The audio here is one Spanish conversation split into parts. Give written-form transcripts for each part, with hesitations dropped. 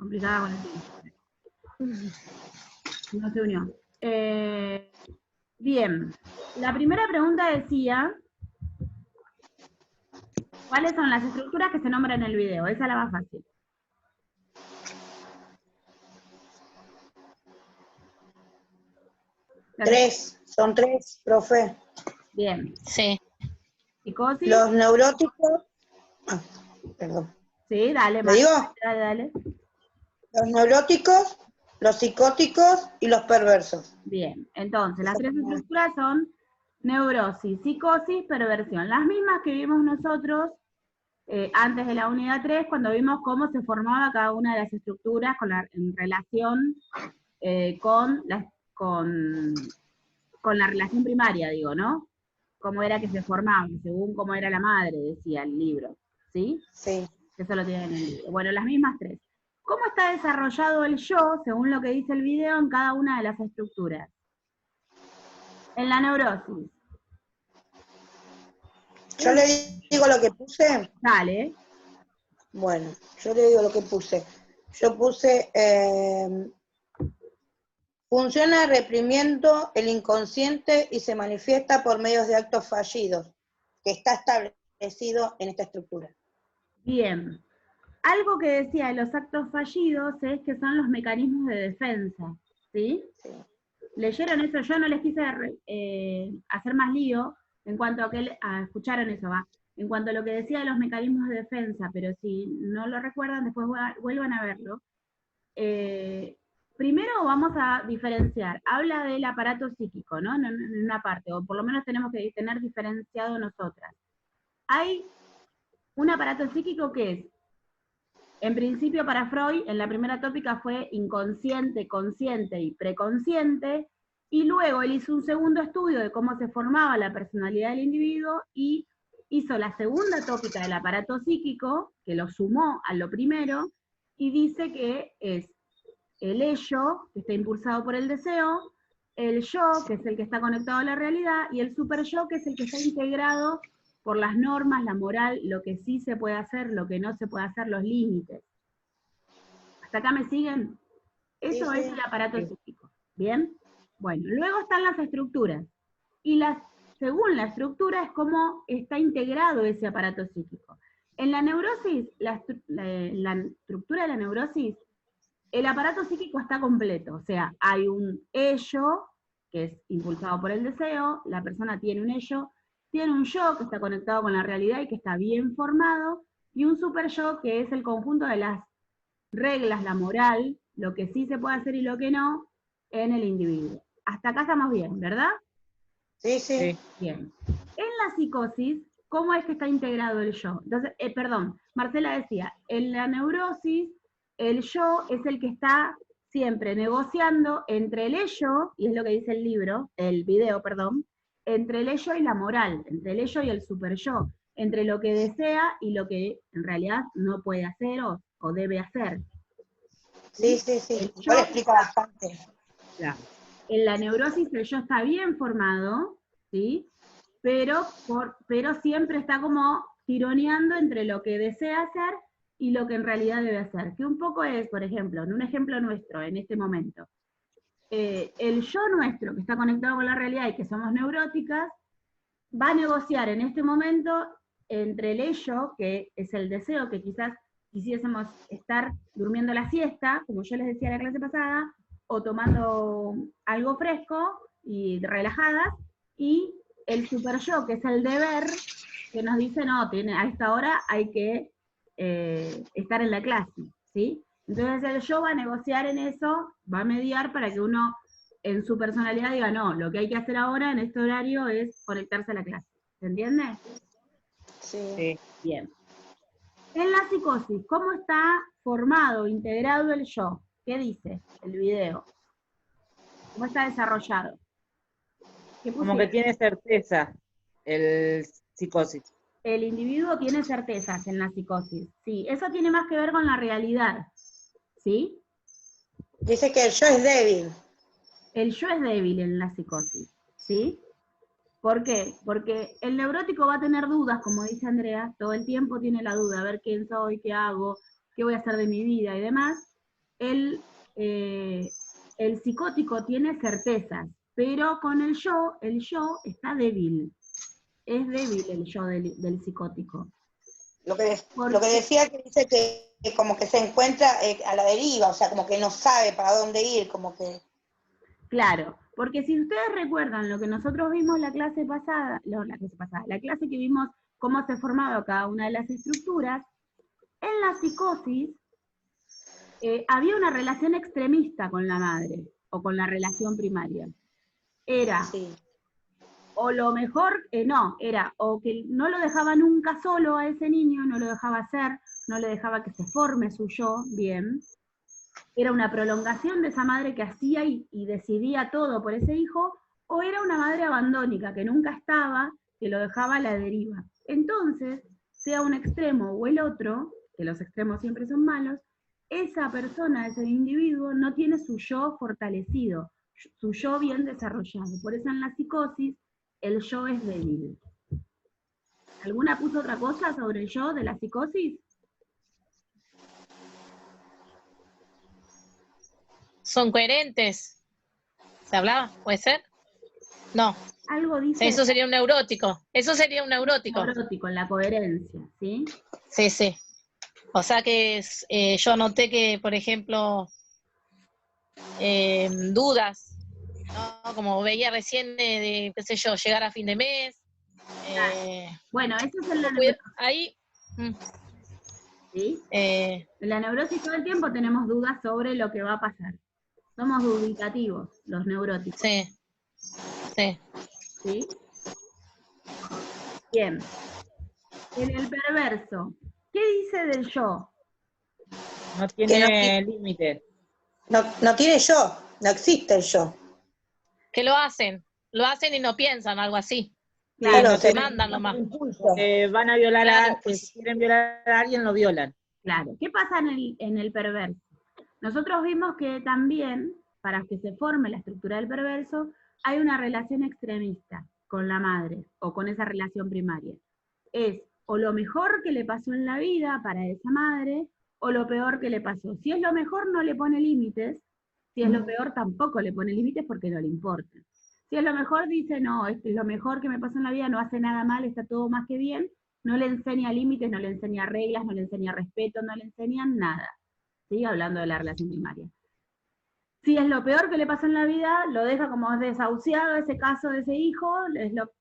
Complicada con el tiempo. No se unió. Bien. La primera pregunta decía, ¿cuáles son las estructuras que se nombran en el video? Esa es la más fácil. Son tres, profe. Bien. Sí. ¿Psicosis? Los neuróticos. Perdón. Sí, dale, ¿Le digo? Dale. Los neuróticos, los psicóticos y los perversos. Bien, entonces las tres estructuras son neurosis, psicosis, perversión. Las mismas que vimos nosotros antes de la unidad 3, cuando vimos cómo se formaba cada una de las estructuras en relación con la relación primaria, digo, ¿no? Cómo era que se formaban, según cómo era la madre, decía el libro, ¿sí? Sí. Eso lo tienen en el libro. Bueno, las mismas tres. ¿Cómo está desarrollado el yo, según lo que dice el video, en cada una de las estructuras? En la neurosis. Yo le digo lo que puse. Dale. Bueno, yo le digo lo que puse. Yo puse, funciona reprimiendo el inconsciente y se manifiesta por medios de actos fallidos, que está establecido en esta estructura. Bien. Algo que decía de los actos fallidos es que son los mecanismos de defensa, ¿sí? Sí. ¿Leyeron eso? Yo no les quise hacer más lío en cuanto a que escucharon eso, va. En cuanto a lo que decía de los mecanismos de defensa, pero si no lo recuerdan, después vuelvan a verlo. Primero vamos a diferenciar. Habla del aparato psíquico, ¿no? En una parte, o por lo menos tenemos que tener diferenciado nosotras. Hay un aparato psíquico que es, en principio para Freud, en la primera tópica fue inconsciente, consciente y preconsciente, y luego él hizo un segundo estudio de cómo se formaba la personalidad del individuo y hizo la segunda tópica del aparato psíquico, que lo sumó a lo primero, y dice que es el ello, que está impulsado por el deseo, el yo, que es el que está conectado a la realidad, y el super yo, que es el que está integrado por las normas, la moral, lo que sí se puede hacer, lo que no se puede hacer, los límites. ¿Hasta acá me siguen? Eso es el aparato psíquico. ¿Bien? Bueno, luego están las estructuras. Y según la estructura es cómo está integrado ese aparato psíquico. En la neurosis, la estructura de la neurosis, el aparato psíquico está completo. O sea, hay un ello, que es impulsado por el deseo, la persona tiene un ello, tiene un yo que está conectado con la realidad y que está bien formado, y un super yo que es el conjunto de las reglas, la moral, lo que sí se puede hacer y lo que no, en el individuo. Hasta acá estamos bien, ¿verdad? Sí, sí. Bien. En la psicosis, ¿cómo es que está integrado el yo? Entonces, perdón, Marcela decía, en la neurosis, el yo es el que está siempre negociando entre el ello, y es lo que dice el video, perdón, entre el ello y la moral, entre el ello y el super yo, entre lo que desea y lo que en realidad no puede hacer o debe hacer. Sí, sí, sí. El Yo le explico bastante. Claro. En la neurosis el yo está bien formado, ¿sí? Pero siempre está como tironeando entre lo que desea hacer y lo que en realidad debe hacer. Que un poco es, por ejemplo, en un ejemplo nuestro, en este momento, el yo nuestro, que está conectado con la realidad y que somos neuróticas, va a negociar en este momento entre el ello, que es el deseo, que quizás quisiésemos estar durmiendo la siesta, como yo les decía en la clase pasada, o tomando algo fresco y relajadas, y el super yo, que es el deber, que nos dice, no, a esta hora hay que estar en la clase, ¿sí? Entonces el yo va a negociar en eso, va a mediar para que uno en su personalidad diga, no, lo que hay que hacer ahora en este horario es conectarse a la clase. ¿Se entiende? Sí. Bien. En la psicosis, ¿cómo está formado, integrado el yo? ¿Qué dice el video? ¿Cómo está desarrollado? Como que tiene certeza el psicosis. El individuo tiene certezas en la psicosis. Sí, eso tiene más que ver con la realidad. ¿Sí? Dice que el yo es débil. El yo es débil en la psicosis. ¿Sí? ¿Por qué? Porque el neurótico va a tener dudas, como dice Andrea, todo el tiempo tiene la duda, a ver quién soy, qué hago, qué voy a hacer de mi vida y demás. el psicótico tiene certezas, pero con el yo está débil. Es débil el yo del psicótico. Lo que decía, que dice que como que se encuentra a la deriva, o sea, como que no sabe para dónde ir, como que... Claro, porque si ustedes recuerdan lo que nosotros vimos la clase que vimos cómo se formaba cada una de las estructuras, en la psicosis había una relación extremista con la madre, o con la relación primaria. Era, sí, o lo mejor, era o que no lo dejaba nunca solo a ese niño, no lo dejaba hacer, no le dejaba que se forme su yo bien, era una prolongación de esa madre que hacía y decidía todo por ese hijo, o era una madre abandónica que nunca estaba, que lo dejaba a la deriva. Entonces, sea un extremo o el otro, que los extremos siempre son malos, esa persona, ese individuo, no tiene su yo fortalecido, su yo bien desarrollado. Por eso en la psicosis el yo es débil. ¿Alguna puso otra cosa sobre el yo de la psicosis? Son coherentes. ¿Se hablaba? ¿Puede ser? No. Algo dice. Eso sería un neurótico. Eso sería un neurótico. Neurótico, en la coherencia, ¿sí? Sí, sí. O sea que yo noté que, por ejemplo, dudas, ¿no? Como veía recién de, qué sé yo, llegar a fin de mes. Bueno, eso es en la neurosis. Ahí. ¿Sí? En la neurosis todo el tiempo tenemos dudas sobre lo que va a pasar. Somos dubitativos, los neuróticos. Sí. Sí. ¿Sí? Bien. En el perverso, ¿qué dice del yo? No tiene límites. No tiene yo, no existe el yo. Que lo hacen y no piensan, algo así. Claro, Se mandan nomás. Van a violar Claro, si quieren violar a alguien, lo violan. Claro. ¿Qué pasa en el perverso? Nosotros vimos que también, para que se forme la estructura del perverso, hay una relación extremista con la madre, o con esa relación primaria. Es o lo mejor que le pasó en la vida para esa madre, o lo peor que le pasó. Si es lo mejor, no le pone límites. Si es lo peor, tampoco le pone límites porque no le importa. Si es lo mejor, dice, no, es lo mejor que me pasó en la vida, no hace nada mal, está todo más que bien. No le enseña límites, no le enseña reglas, no le enseña respeto, no le enseñan nada. ¿Sí? Hablando de la relación primaria. Si es lo peor que le pasó en la vida, lo deja como desahuciado ese caso de ese hijo,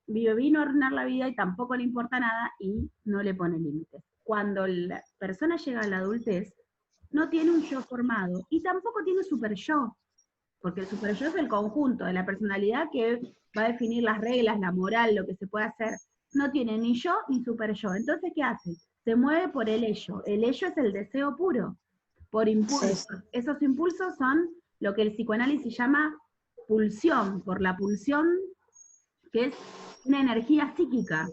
vino a arruinar la vida y tampoco le importa nada y no le pone límites. Cuando la persona llega a la adultez, no tiene un yo formado y tampoco tiene super yo, porque el super yo es el conjunto de la personalidad que va a definir las reglas, la moral, lo que se puede hacer. No tiene ni yo ni super yo. Entonces, ¿qué hace? Se mueve por el ello. El ello es el deseo puro, por impulsos. Sí. Esos impulsos son lo que el psicoanálisis llama pulsión, por la pulsión, que es una energía psíquica,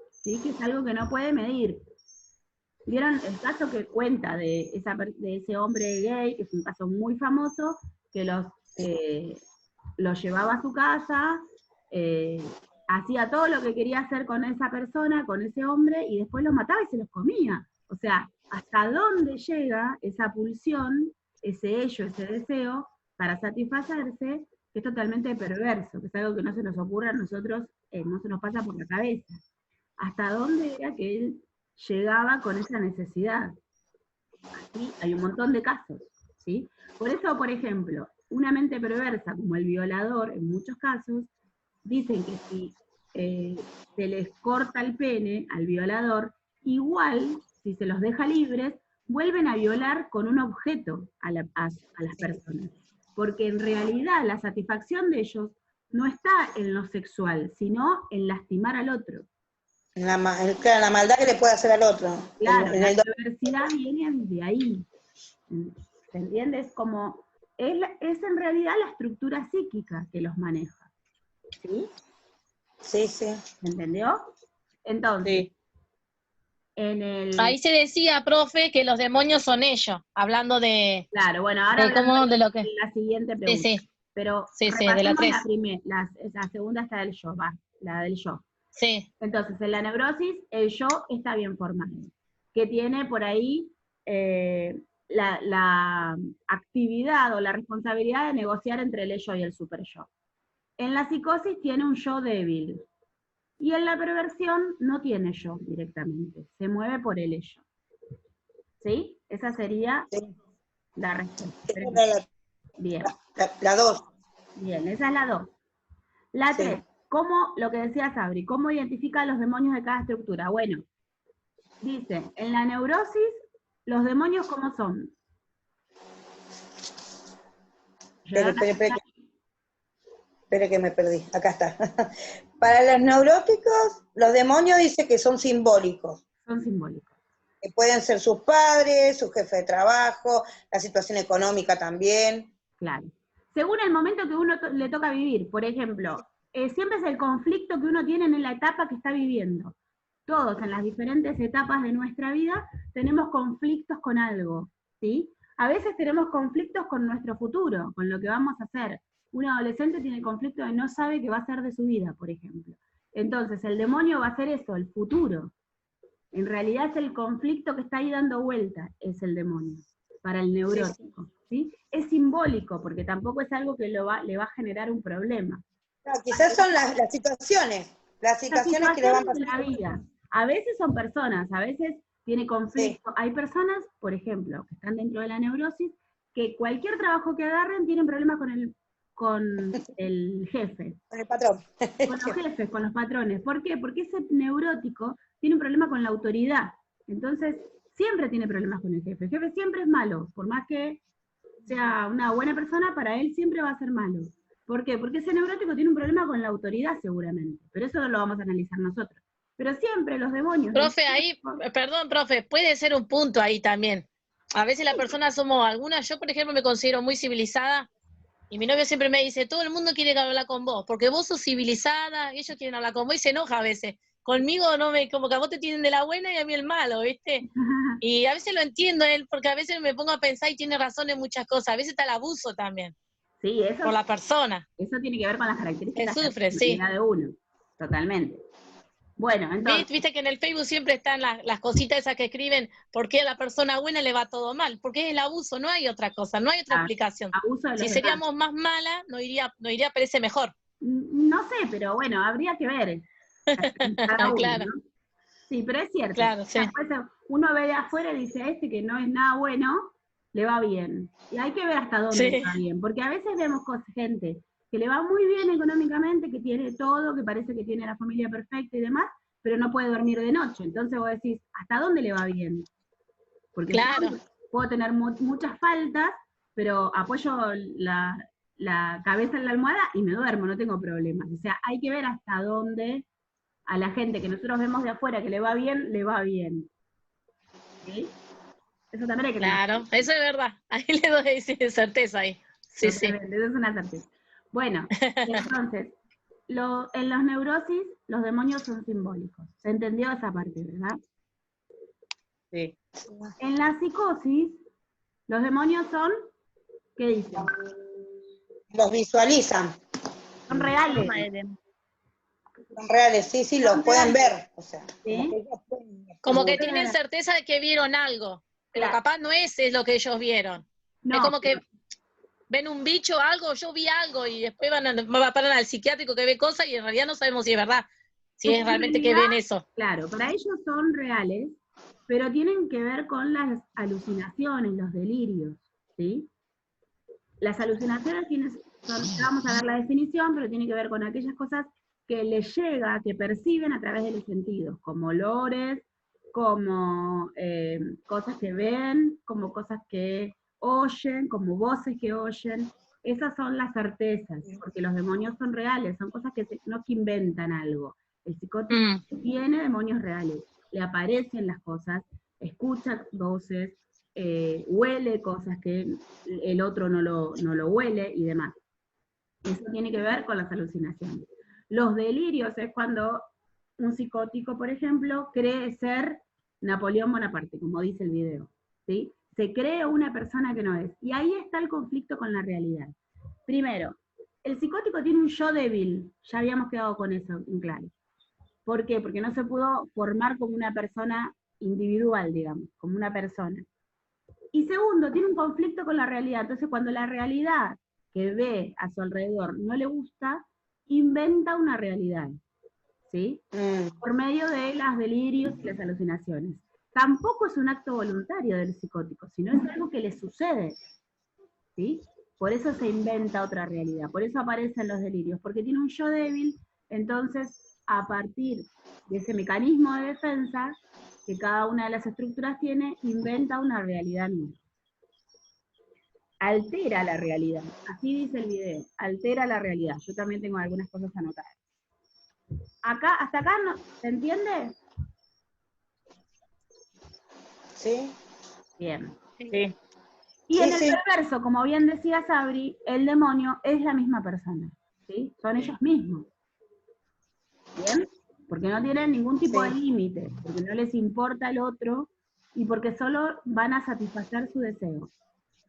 ¿sí? Que es algo que no puede medir. ¿Vieron el caso que cuenta de ese hombre gay, que es un caso muy famoso, que los llevaba a su casa, hacía todo lo que quería hacer con esa persona, con ese hombre, y después los mataba y se los comía? O sea, ¿hasta dónde llega esa pulsión, ese ello, ese deseo, para satisfacerse, que es totalmente perverso, que es algo que no se nos ocurre a nosotros, no se nos pasa por la cabeza? ¿Hasta dónde era que él llegaba con esa necesidad? Así hay un montón de casos, ¿sí? Por eso, por ejemplo, una mente perversa como el violador, en muchos casos, dicen que si se les corta el pene al violador, igual, si se los deja libres, vuelven a violar con un objeto a las personas. Porque en realidad la satisfacción de ellos no está en lo sexual, sino en lastimar al otro. La maldad que le puede hacer al otro. Claro, la perversidad viene de ahí. ¿Se entiende? Es como, es en realidad la estructura psíquica que los maneja. ¿Sí? Sí, sí. ¿Entendió? Entonces, sí. Ahí se decía, profe, que los demonios son ellos, hablando de... Claro, bueno, ahora hablamos de lo que... la siguiente pregunta. Sí, sí. Pero sí, de la 3. La segunda está del yo, la del yo. Sí. Entonces, en la neurosis, el yo está bien formado. Que tiene por ahí la actividad o la responsabilidad de negociar entre el yo y el super yo. En la psicosis tiene un yo débil. Y en la perversión no tiene yo directamente, se mueve por el ello. ¿Sí? Esa sería la respuesta. Bien. La 2. Bien, esa es la 2. La 3, ¿cómo, lo que decía Sabri, cómo identifica los demonios de cada estructura? Bueno, dice, en la neurosis, los demonios ¿cómo son? Espere que me perdí, acá está. Para los neuróticos, los demonios dice que son simbólicos. Son simbólicos. Que pueden ser sus padres, su jefe de trabajo, la situación económica también. Claro. Según el momento que uno le toca vivir, por ejemplo, siempre es el conflicto que uno tiene en la etapa que está viviendo. Todos en las diferentes etapas de nuestra vida tenemos conflictos con algo, ¿sí? A veces tenemos conflictos con nuestro futuro, con lo que vamos a hacer. Un adolescente tiene conflicto de no sabe qué va a hacer de su vida, por ejemplo. Entonces, el demonio va a ser eso, el futuro. En realidad es el conflicto que está ahí dando vuelta, es el demonio, para el neurótico. ¿Sí? Es simbólico, porque tampoco es algo que le va a generar un problema. No, quizás son las situaciones que le van pasando. En la vida. A veces son personas, a veces tiene conflicto. Hay personas, por ejemplo, que están dentro de la neurosis, que cualquier trabajo que agarren tienen problemas con el jefe. Con el patrón. Con los jefes, con los patrones. ¿Por qué? Porque ese neurótico tiene un problema con la autoridad. Entonces, siempre tiene problemas con el jefe. El jefe siempre es malo, por más que sea una buena persona, para él siempre va a ser malo. ¿Por qué? Porque ese neurótico tiene un problema con la autoridad seguramente, pero eso lo vamos a analizar nosotros. Pero siempre los demonios... Profe, ahí, perdón, profe, puede ser un punto ahí también. A veces las personas somos algunas, yo por ejemplo me considero muy civilizada, y mi novio siempre me dice, todo el mundo quiere hablar con vos, porque vos sos civilizada, ellos quieren hablar con vos, y se enoja a veces. Conmigo como que a vos te tienen de la buena y a mí el malo, ¿viste? Y a veces lo entiendo él, porque a veces me pongo a pensar y tiene razón en muchas cosas, a veces está el abuso también. Sí, eso. Por la persona. Eso tiene que ver con las características de uno, totalmente. Bueno, entonces... Viste que en el Facebook siempre están las cositas esas que escriben, ¿por qué a la persona buena le va todo mal? Porque es el abuso, no hay otra cosa, no hay otra explicación. Si seríamos más malas, no iría parece mejor. No sé, pero bueno, habría que ver. Cada uno, claro. ¿no? Sí, pero es cierto. Claro, sí. Uno ve de afuera y dice, que no es nada bueno, le va bien. Y hay que ver hasta dónde le va bien, porque a veces vemos gente que le va muy bien económicamente, que tiene todo, que parece que tiene la familia perfecta y demás, pero no puede dormir de noche. Entonces vos decís, ¿hasta dónde le va bien? Porque claro. puedo tener muchas faltas, pero apoyo la cabeza en la almohada y me duermo, no tengo problemas. O sea, hay que ver hasta dónde a la gente que nosotros vemos de afuera que le va bien, le va bien. ¿Sí? Eso también hay que Claro, eso es verdad. Ahí le doy certeza ahí. Sí. Eso es una certeza. Bueno, entonces, en los neurosis, los demonios son simbólicos. ¿Se entendió esa parte, verdad? Sí. En la psicosis, los demonios son, ¿qué dicen? Los visualizan. Son reales. Son reales, sí, los pueden ver. O sea, ¿sí? Como que tienen certeza de que vieron algo, pero capaz no es lo que ellos vieron. No, es como que ven un bicho o algo, yo vi algo, y después van a parar al psiquiátrico que ve cosas y en realidad no sabemos si es verdad, si es realmente que ven eso. Claro, para ellos son reales, pero tienen que ver con las alucinaciones, los delirios, ¿sí? Las alucinaciones vamos a ver la definición, pero tiene que ver con aquellas cosas que les llega, que perciben a través de los sentidos, como olores, como cosas que ven, como cosas que oyen, como voces que oyen. Esas son las certezas, porque los demonios son reales, son cosas que no que inventan algo. El psicótico tiene demonios reales, le aparecen las cosas, escucha voces, huele cosas que el otro no lo huele y demás. Eso tiene que ver con las alucinaciones. Los delirios es cuando un psicótico, por ejemplo, cree ser Napoleón Bonaparte, como dice el video, ¿sí? Se cree una persona que no es. Y ahí está el conflicto con la realidad. Primero, el psicótico tiene un yo débil, ya habíamos quedado con eso en claro. ¿Por qué? Porque no se pudo formar como una persona individual, digamos, como una persona. Y segundo, tiene un conflicto con la realidad. Entonces, cuando la realidad que ve a su alrededor no le gusta, inventa una realidad, ¿sí? Por medio de los delirios y las alucinaciones. Tampoco es un acto voluntario del psicótico, sino es algo que le sucede, ¿sí? Por eso se inventa otra realidad, por eso aparecen los delirios, porque tiene un yo débil, entonces a partir de ese mecanismo de defensa que cada una de las estructuras tiene, inventa una realidad nueva. Altera la realidad, así dice el video, altera la realidad. Yo también tengo algunas cosas anotadas. Acá, hasta acá, ¿no? ¿Se entiende? ¿Sí? Bien. Sí. Y Sí, en el sí. perverso, como bien decía Sabri, el demonio es la misma persona, ¿sí? Son ellos mismos. ¿Bien? Porque no tienen ningún tipo de límite, porque no les importa el otro, y porque solo van a satisfacer su deseo,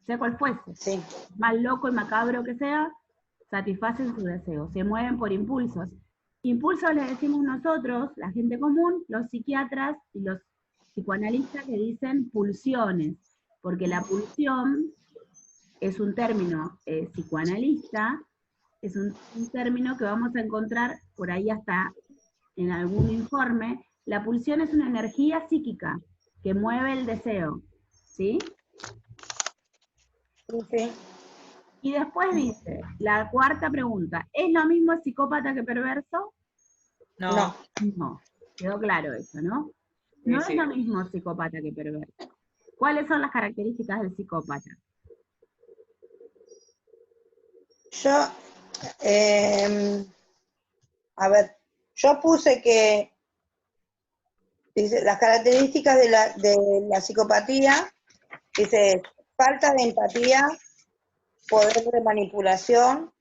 sea cual fuese. Sí. Más loco y macabro que sea, satisfacen su deseo, se mueven por impulsos. Impulsos les decimos nosotros, la gente común, los psiquiatras y los psicoanalistas que dicen pulsiones, porque la pulsión es un término psicoanalista, es un término que vamos a encontrar por ahí hasta en algún informe. La pulsión es una energía psíquica que mueve el deseo, ¿sí? Sí. Y después dice, la cuarta pregunta, ¿es lo mismo psicópata que perverso? No. No, quedó claro eso, ¿no? Sí, No sí. es lo mismo psicópata que perverso. ¿Cuáles son las características del psicópata? Yo, a ver, yo puse que dice, las características de la psicopatía, dice, falta de empatía, poder de manipulación,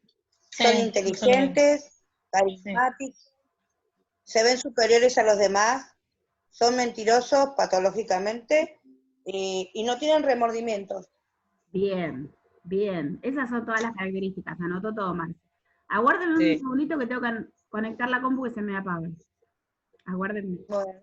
son Sí, inteligentes, carismáticos, se ven superiores a los demás, son mentirosos patológicamente y no tienen remordimientos. Bien, bien. Esas son todas las características, anotó todo mal. Aguárdenme un Sí. segundito que tengo que conectar la compu que se me apaga. Aguárdenme. Bueno.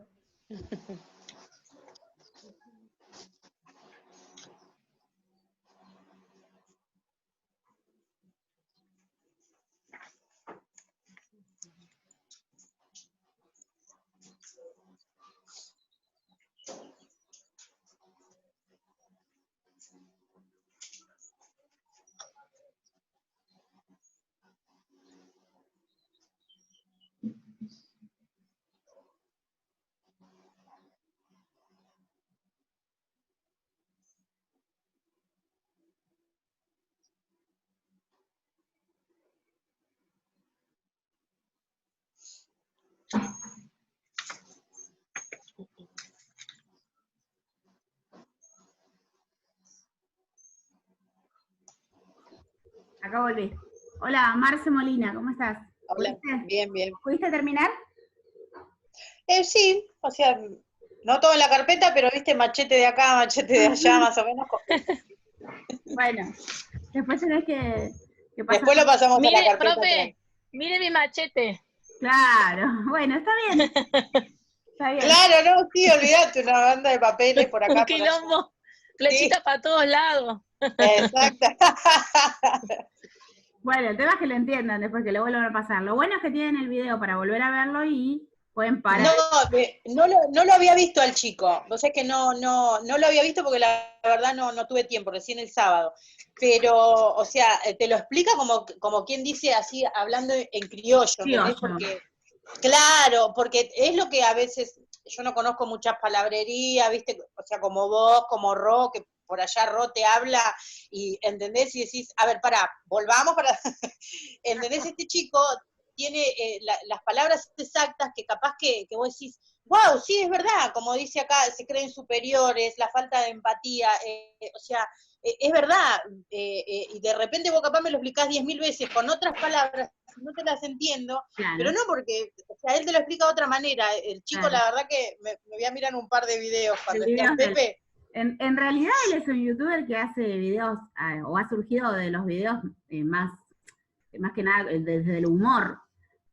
Acá volví. Hola, Marce Molina, ¿cómo estás? Hola, bien, bien. ¿Pudiste terminar? Sí, o sea, no todo en la carpeta, pero viste, machete de acá, machete de allá, más o menos. Bueno, después tenés que pasar. Después lo pasamos a la Mire, carpeta. profe, mire mi machete. Claro, bueno, está bien. Está bien. Claro, no, sí, olvídate, una banda de papeles por acá, Un por allá. quilombo, flechita para todos lados. Exacto. Bueno, el tema es que lo entiendan después, que lo vuelvan a pasar. Lo bueno es que tienen el video para volver a verlo y pueden parar. No lo había visto al chico, o sea que no lo había visto porque la verdad no tuve tiempo, recién el sábado. Pero, o sea, te lo explica como quien dice así, hablando en criollo, ¿entendés? Porque, claro, porque es lo que a veces, yo no conozco muchas palabrerías, ¿viste? O sea, como vos, como Ro, que por allá Ro te habla, y ¿entendés? Y decís, a ver, volvamos para... ¿Entendés? Este chico tiene las palabras exactas que capaz que vos decís, wow, sí, es verdad, como dice acá, se creen superiores, la falta de empatía, o sea, es verdad, y de repente vos capaz me lo explicás 10.000 veces con otras palabras, no te las entiendo, Claro. pero no porque, o sea, él te lo explica de otra manera, el chico la verdad que me voy a mirar un par de videos cuando esté Pepe. En realidad él es un youtuber que hace videos, o ha surgido de los videos más que nada desde el humor,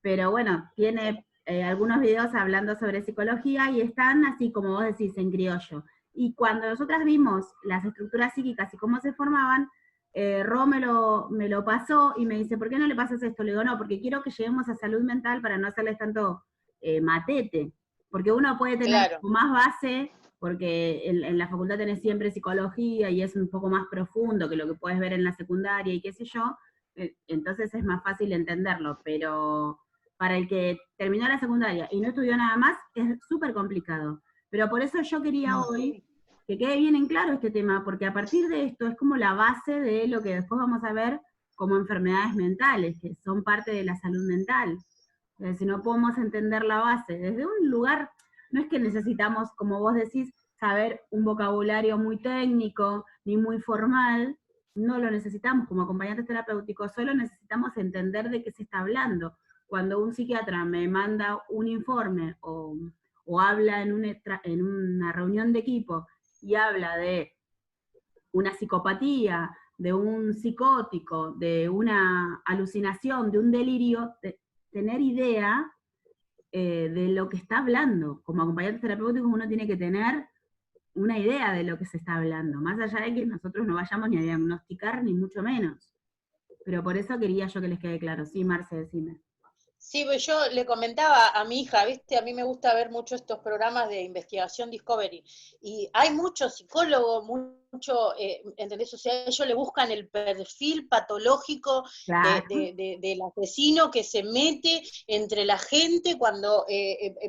pero bueno, tiene algunos videos hablando sobre psicología y están así como vos decís, en criollo. Y cuando nosotras vimos las estructuras psíquicas y cómo se formaban, Ro me lo pasó y me dice, ¿por qué no le pasas esto? Le digo, no, porque quiero que lleguemos a salud mental para no hacerles tanto matete. Porque uno puede tener Claro. más base, porque en la facultad tenés siempre psicología y es un poco más profundo que lo que puedes ver en la secundaria y qué sé yo, entonces es más fácil entenderlo, pero para el que terminó la secundaria y no estudió nada más, es súper complicado. Pero por eso yo quería hoy que quede bien en claro este tema, porque a partir de esto es como la base de lo que después vamos a ver como enfermedades mentales, que son parte de la salud mental. Si no podemos entender la base desde un lugar, no es que necesitamos, como vos decís, saber un vocabulario muy técnico ni muy formal, no lo necesitamos como acompañantes terapéuticos, solo necesitamos entender de qué se está hablando. Cuando un psiquiatra me manda un informe o habla en una reunión de equipo y habla de una psicopatía, de un psicótico, de una alucinación, de un delirio, tener idea de lo que está hablando. Como acompañantes terapéuticos uno tiene que tener una idea de lo que se está hablando, más allá de que nosotros no vayamos ni a diagnosticar, ni mucho menos. Pero por eso quería yo que les quede claro. Sí, Marce, decime. Sí, pues yo le comentaba a mi hija, ¿viste? A mí me gusta ver mucho estos programas de investigación Discovery. Y hay muchos psicólogos, ¿entendés? O sea, ellos le buscan el perfil patológico Claro. del asesino que se mete entre la gente cuando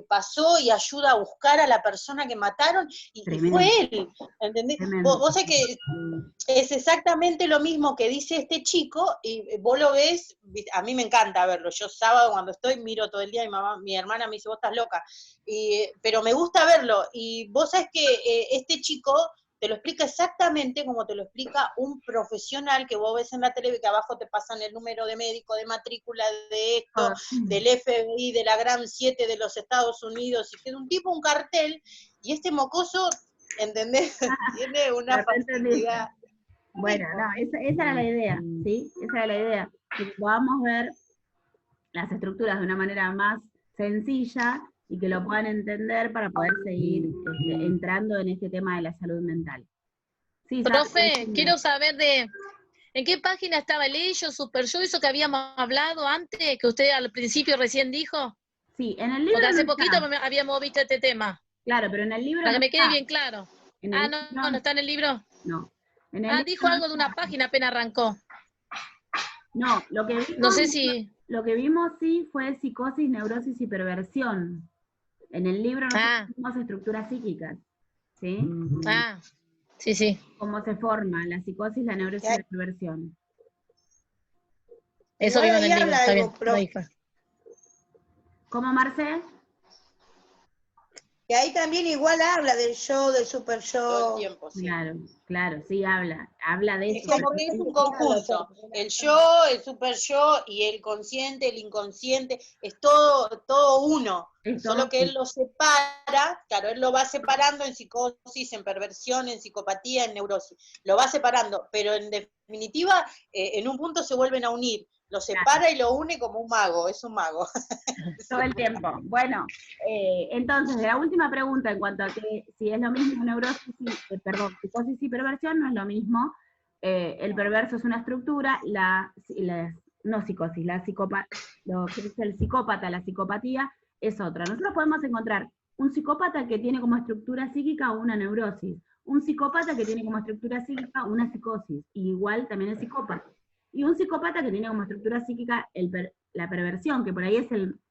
pasó y ayuda a buscar a la persona que mataron. Y fue él, ¿entendés? Vos sabés que es exactamente lo mismo que dice este chico, y vos lo ves, a mí me encanta verlo, yo sábado cuando estoy miro todo el día, mi hermana me dice, vos estás loca, pero me gusta verlo, y vos sabés que este chico te lo explica exactamente como te lo explica un profesional que vos ves en la tele, que abajo te pasan el número de médico, de matrícula, de esto, del FBI, de la Gran 7 de los Estados Unidos, y que es un tipo, un cartel, y este mocoso, ¿entendés? Tiene una facilidad. Bueno, no, esa era la idea, ¿sí? Esa era la idea, que podamos ver las estructuras de una manera más sencilla y que lo puedan entender para poder seguir entrando en este tema de la salud mental. Sí, Profe, quiero saber ¿en qué página estaba el ello, Super Yo, eso que habíamos hablado antes, que usted al principio recién dijo? Sí, en el libro Porque hace no poquito está. habíamos visto este tema. Claro, pero en el libro Para no que me quede está. bien claro. No está en el libro. No. En el Dijo libro algo de una página apenas arrancó. no, lo que No sé vimos, si... lo que vimos sí fue psicosis, neurosis y perversión. En el libro nosotros vimos estructuras psíquicas, ¿sí? Sí. Cómo se forma la psicosis, la neurosis y la perversión. Eso Igual vimos en ahí el libro, habla está algo, bien. ¿Cómo, Marce? Que ahí también igual habla del yo, del super yo. Todo el tiempo, sí. Claro, sí, habla de Es eso. como que es un conjunto, el yo, el super yo y el consciente, el inconsciente, es todo uno, solo que él lo separa, claro, él lo va separando en psicosis, en perversión, en psicopatía, en neurosis, lo va separando, pero en definitiva, en un punto se vuelven a unir, lo separa y lo une como un mago, es un mago. Todo el tiempo. Bueno, entonces, la última pregunta en cuanto a que si es lo mismo neurosis, psicosis y perversión, no es lo mismo. El perverso es una estructura, no psicosis, lo que es el psicópata, la psicopatía, es otra. Nosotros podemos encontrar un psicópata que tiene como estructura psíquica una neurosis, un psicópata que tiene como estructura psíquica una psicosis, y igual también el psicópata. Y un psicópata que tiene como estructura psíquica la perversión, que por ahí es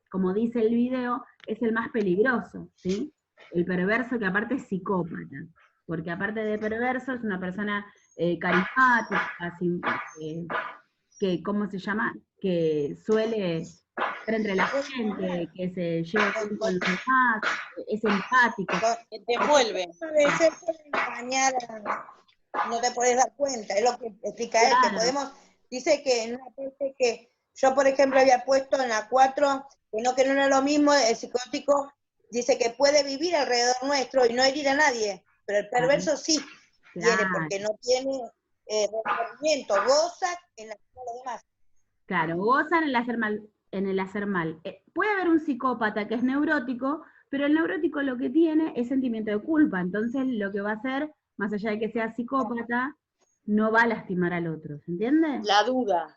como dice el video, es el más peligroso, ¿sí? El perverso que aparte es psicópata, porque aparte de perverso es una persona carismática, que, ¿cómo se llama? Que suele estar entre la gente, que se lleva bien con los demás, es empático. Que te envuelve. A veces puede engañar, no te puedes dar cuenta, es lo que explica él, que podemos, dice que en una parte que yo, por ejemplo, había puesto en la 4, que no era lo mismo, el psicótico dice que puede vivir alrededor nuestro y no herir a nadie, pero el perverso sí tiene, porque no tiene remordimiento, goza en la vida de los demás. Claro, goza en el hacer mal. Puede haber un psicópata que es neurótico, Pero el neurótico lo que tiene es sentimiento de culpa, entonces lo que va a hacer, más allá de que sea psicópata, no va a lastimar al otro, ¿se entiende? La duda,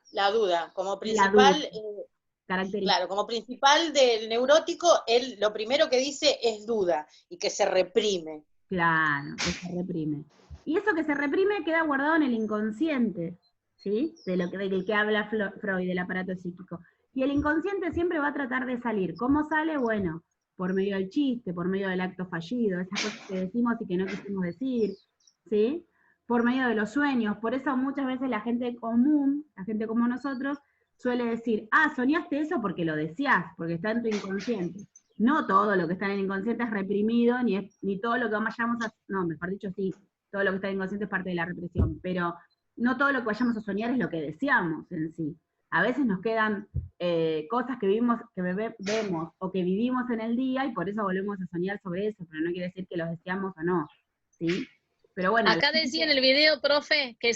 como La principal, duda, característica. claro, como principal del neurótico, él lo primero que dice es duda, y que se reprime. Claro, que se reprime. Y eso que se reprime queda guardado en el inconsciente, ¿sí? Del que habla Freud, del aparato psíquico. Y el inconsciente siempre va a tratar de salir. ¿Cómo sale? Bueno, por medio del chiste, por medio del acto fallido, esas cosas que decimos y que no quisimos decir, ¿sí? Por medio de los sueños. Por eso muchas veces la gente común, la gente como nosotros, suele decir, ah, soñaste eso porque lo deseás, porque está en tu inconsciente. No todo lo que está en el inconsciente es reprimido, ni todo lo que vayamos a... No, mejor dicho, sí, todo lo que está en el inconsciente es parte de la represión, pero no todo lo que vayamos a soñar es lo que deseamos en sí. A veces nos quedan cosas que vemos o que vivimos en el día y por eso volvemos a soñar sobre eso, pero no quiere decir que los deseamos o no, ¿sí? Pero bueno, acá decía en el video, profe, que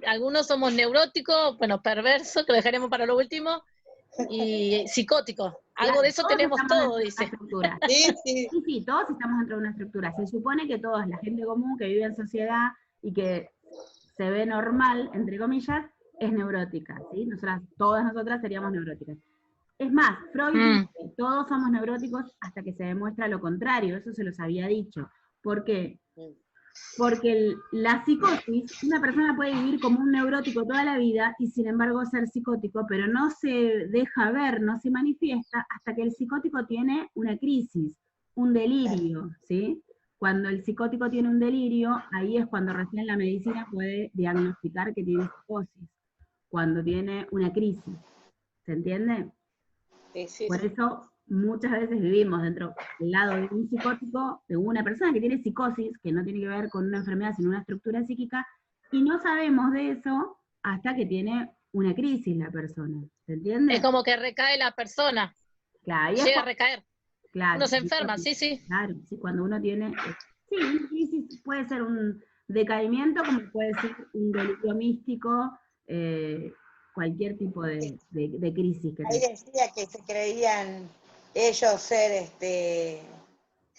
algunos somos neuróticos, bueno, perversos, que lo dejaremos para lo último, y psicóticos. Algo de eso tenemos todo, dice. Sí, todos estamos dentro de una estructura. Se supone que todos, la gente común que vive en sociedad y que se ve normal, entre comillas, es neurótica, ¿sí? Todas nosotras seríamos neuróticas. Es más, Freud dice, todos somos neuróticos hasta que se demuestra lo contrario, eso se los había dicho. ¿Por qué? Porque la psicosis, una persona puede vivir como un neurótico toda la vida y sin embargo ser psicótico, pero no se deja ver, no se manifiesta hasta que el psicótico tiene una crisis, un delirio, ¿sí? Cuando el psicótico tiene un delirio, ahí es cuando recién la medicina puede diagnosticar que tiene psicosis, cuando tiene una crisis, ¿se entiende? Por eso muchas veces vivimos dentro del lado de un psicótico, de una persona que tiene psicosis, que no tiene que ver con una enfermedad, sino una estructura psíquica, y no sabemos de eso hasta que tiene una crisis la persona, ¿se entiende? Es como que recae la persona, claro, llega a recaer. Claro, uno se enferma, sí. Claro, sí, cuando uno tiene, sí, una crisis puede ser un decaimiento, como puede ser un delirio místico, cualquier tipo de crisis que ahí decía que se creían ellos ser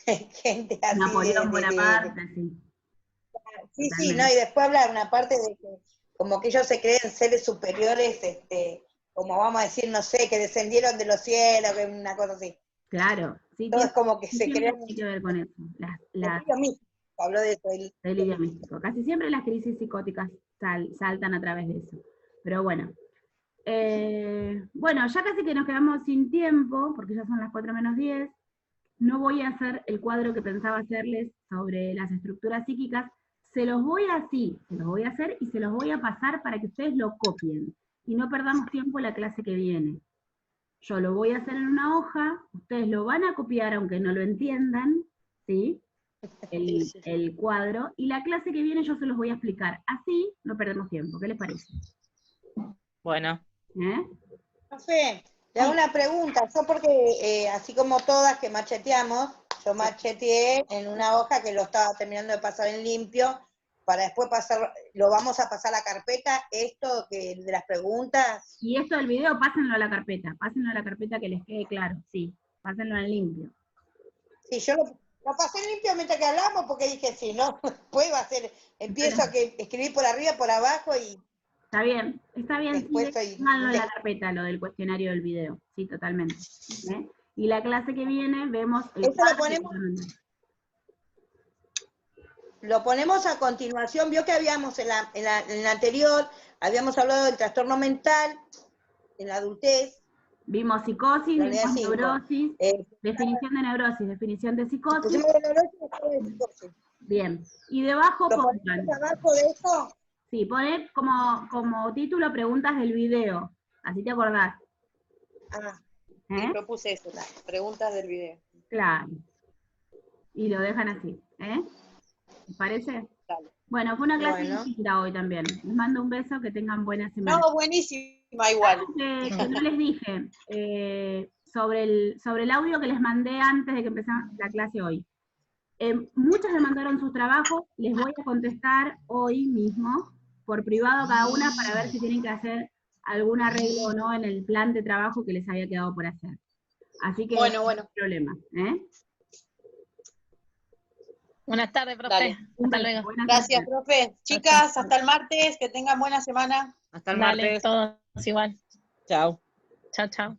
gente así Napoleón Bonaparte, sí. Sí, sí, no, y después habla una parte de que como que ellos se creen seres superiores, como vamos a decir, no sé, que descendieron de los cielos, que una cosa así. Claro, sí. Todo es como que se creen. Tiene que ver con eso. Delirio místico, habló de eso. Delirio místico. Casi siempre las crisis psicóticas saltan a través de eso. Pero bueno. Bueno, ya casi que nos quedamos sin tiempo, porque ya son las 4:10. No voy a hacer el cuadro que pensaba hacerles sobre las estructuras psíquicas. Se los voy a hacer y se los voy a pasar para que ustedes lo copien. Y no perdamos tiempo en la clase que viene. Yo lo voy a hacer en una hoja, ustedes lo van a copiar aunque no lo entiendan, ¿sí? El cuadro, y la clase que viene yo se los voy a explicar. Así no perdemos tiempo. ¿Qué les parece? Bueno. Profe, le hago una pregunta. Yo porque, así como todas que macheteamos, yo macheteé en una hoja que lo estaba terminando de pasar en limpio, para después pasar, lo vamos a pasar a la carpeta, esto que de las preguntas. Y esto del video, pásenlo a la carpeta que les quede claro, sí, pásenlo en limpio. Sí, yo lo pasé en limpio mientras que hablamos, porque dije, si no, después va a ser, empiezo a escribir por arriba, por abajo y... Está bien, después sí, pónganlo en la carpeta, lo del cuestionario del video, sí, totalmente. Y la clase que viene vemos el eso lo ponemos a continuación. Vio que habíamos en la anterior, habíamos hablado del trastorno mental, en la adultez. Vimos psicosis, vimos neurosis, definición de neurosis, definición de psicosis. Bien, y debajo pongan... ¿Abajo de eso? Sí, poner como título preguntas del video, así te acordás. Sí, propuse eso, las preguntas del video. Claro. Y lo dejan así, ¿Les parece? Dale. Bueno, fue una clase distinta hoy también. Les mando un beso, que tengan buena semana. No, buenísima igual. Que no les dije sobre el audio que les mandé antes de que empezara la clase hoy. Muchos me mandaron sus trabajos, les voy a contestar hoy mismo, por privado cada una, para ver si tienen que hacer algún arreglo o no en el plan de trabajo que les había quedado por hacer. Así que bueno. no hay problema. Buenas tardes, profe. Dale. Hasta luego. Buenas Gracias, noches. profe. Chicas, hasta el martes, que tengan buena semana. Hasta el Dale, martes. todos igual. Chao. Chao, chao.